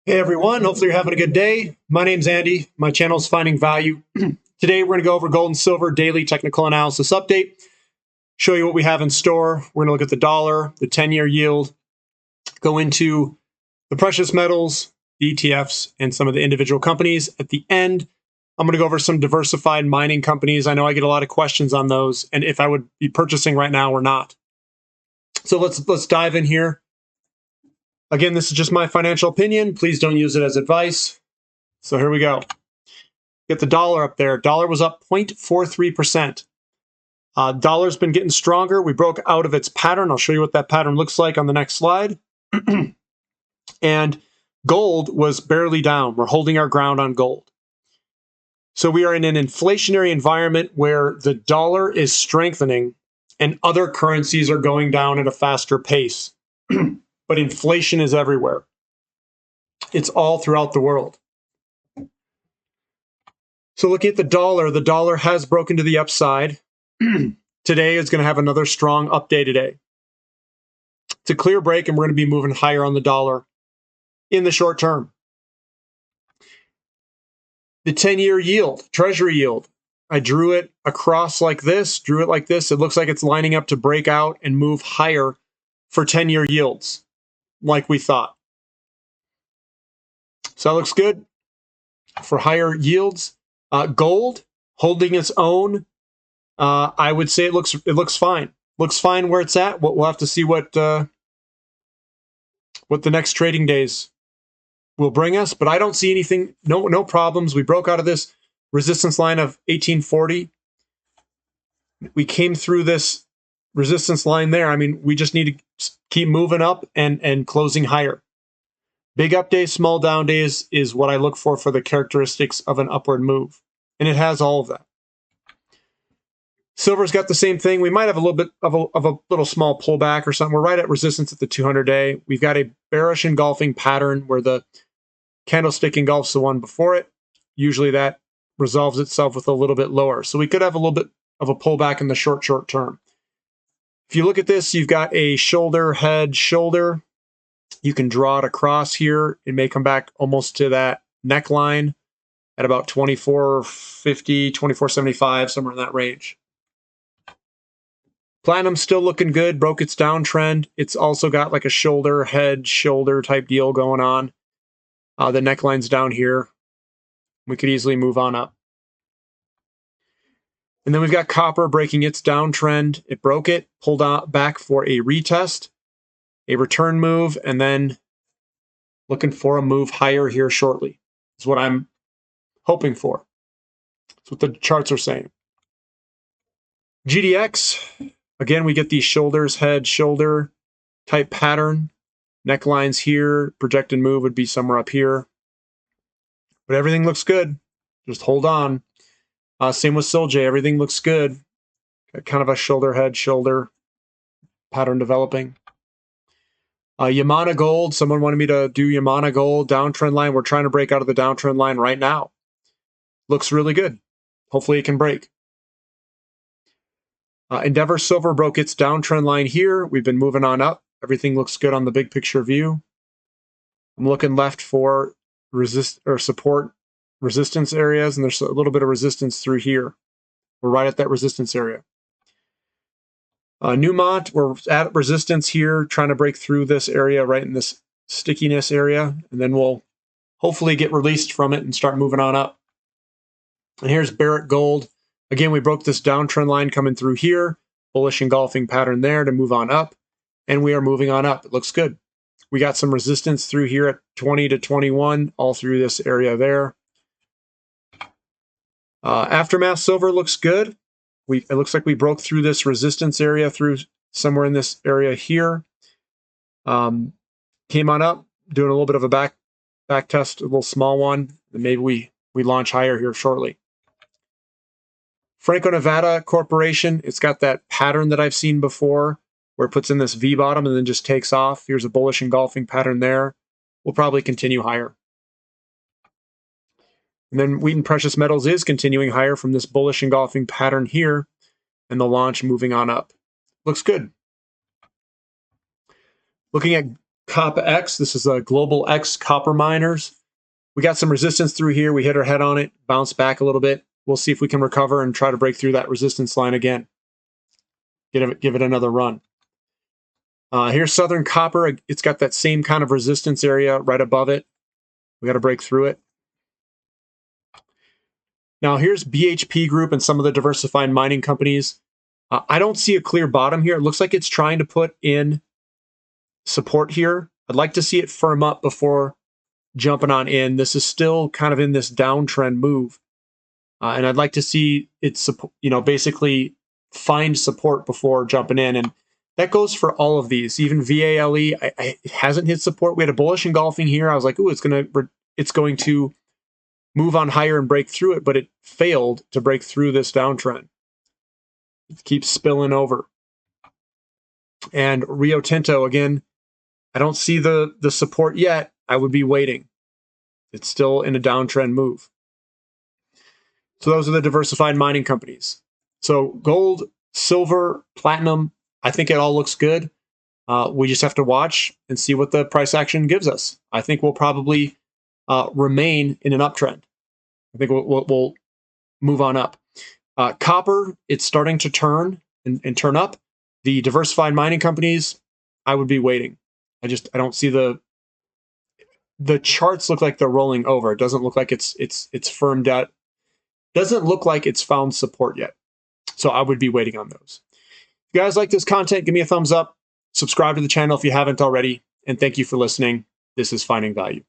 Hey everyone, hopefully you're having a good day. My name's Andy. My channel is Finding Value. Today we're going to go over gold and silver daily technical analysis update, show you what we have in store. We're going to look at the dollar, the 10-year yield, go into the precious metals, the ETFs, and some of the individual companies. At the end, I'm going to go over some diversified mining companies. I know I get a lot of questions on those and if I would be purchasing right now or not. So let's dive in here. Again, this is just my financial opinion. Please don't use it as advice. So here we go. Get the dollar up there. Dollar was up 0.43%. Dollar's been getting stronger. We broke out of its pattern. I'll show you what that pattern looks like on the next slide. And gold was barely down. We're holding our ground on gold. So we are in an inflationary environment where the dollar is strengthening and other currencies are going down at a faster pace. But inflation is everywhere. It's all throughout the world. So looking at the dollar has broken to the upside. Today is going to have another strong update today. It's a clear break, and we're going to be moving higher on the dollar in the short term. The 10-year yield, treasury yield, I drew it across like this, It looks like it's lining up to break out and move higher for 10-year yields, like we thought. So that looks good for higher yields. Gold holding its own. I would say it looks fine. Looks fine where it's at. We'll have to see what the next trading days will bring us. But I don't see anything. No problems. We broke out of this resistance line of 1840. We came through this resistance line there. I mean, we just need to keep moving up and closing higher. Big up days, small down days is what I look for the characteristics of an upward move. And it has all of that. Silver's got the same thing. We might have a little bit of a little small pullback or something. We're right at resistance at the 200-day. We've got a bearish engulfing pattern where the candlestick engulfs the one before it. Usually that resolves itself with a little bit lower. So we could have a little bit of a pullback in the short term. If you look at this, you've got a shoulder, head, shoulder. You can draw it across here. It may come back almost to that neckline at about 24.50, 24.75, somewhere in that range. Platinum's still looking good, broke its downtrend. It's also got like a shoulder, head, shoulder type deal going on. The neckline's down here. We could easily move on up. And then we've got copper breaking its downtrend. It broke it, pulled out back for a retest, a return move, and then looking for a move higher here shortly. That's what I'm hoping for. That's what the charts are saying. GDX, again, we get these shoulders, head, shoulder type pattern. Necklines here, projected move would be somewhere up here. But everything looks good. Just hold on. Same with SILJ, everything looks good. Got kind of a shoulder, head, shoulder pattern developing. Yamana Gold, someone wanted me to do Yamana Gold, downtrend line. We're trying to break out of the downtrend line right now. Looks really good. Hopefully it can break. Endeavor Silver broke its downtrend line here. We've been moving on up. Everything looks good on the big picture view. I'm looking left for support resistance areas, and there's a little bit of resistance through here. We're right at that resistance area. Newmont, we're at resistance here, trying to break through this area, right in this stickiness area, and then we'll hopefully get released from it and start moving on up. And here's Barrick Gold. Again, we broke this downtrend line coming through here, bullish engulfing pattern there to move on up, and we are moving on up. It looks good. We got some resistance through here at 20 to 21, all through this area there. Aftermath Silver looks good. It looks like we broke through this resistance area through somewhere in this area here. Came on up, doing a little bit of a back test, a little small one. And maybe we launch higher here shortly. Franco-Nevada Corporation, it's got that pattern that I've seen before where it puts in this V bottom and then just takes off. Here's a bullish engulfing pattern there. We'll probably continue higher. And then Wheaton Precious Metals is continuing higher from this bullish engulfing pattern here, and the launch moving on up. Looks good. Looking at Copper X, this is a Global X copper miners. We got some resistance through here. We hit our head on it, bounced back a little bit. We'll see if we can recover and try to break through that resistance line again. Give it another run. Here's Southern Copper. It's got that same kind of resistance area right above it. We got to break through it. Now here's BHP Group and some of the diversified mining companies. I don't see a clear bottom here. It looks like it's trying to put in support here. I'd like to see it firm up before jumping on in. This is still kind of in this downtrend move. And I'd like to see it, basically find support before jumping in. And that goes for all of these. Even VALE, it hasn't hit support. We had a bullish engulfing here. I was like, ooh, it's going to move on higher and break through it, but it failed to break through this downtrend. It keeps spilling over. And Rio Tinto, again, I don't see the support yet. I would be waiting. It's still in a downtrend move. So those are the diversified mining companies. So gold, silver, platinum, I think it all looks good. We just have to watch and see what the price action gives us. I think we'll probably remain in an uptrend. I think we'll move on up. Copper, it's starting to turn and turn up. The diversified mining companies, I would be waiting. I don't see the charts look like they're rolling over. It doesn't look like it's firmed out. Doesn't look like it's found support yet. So I would be waiting on those. If you guys like this content, give me a thumbs up. Subscribe to the channel if you haven't already. And thank you for listening. This is Finding Value.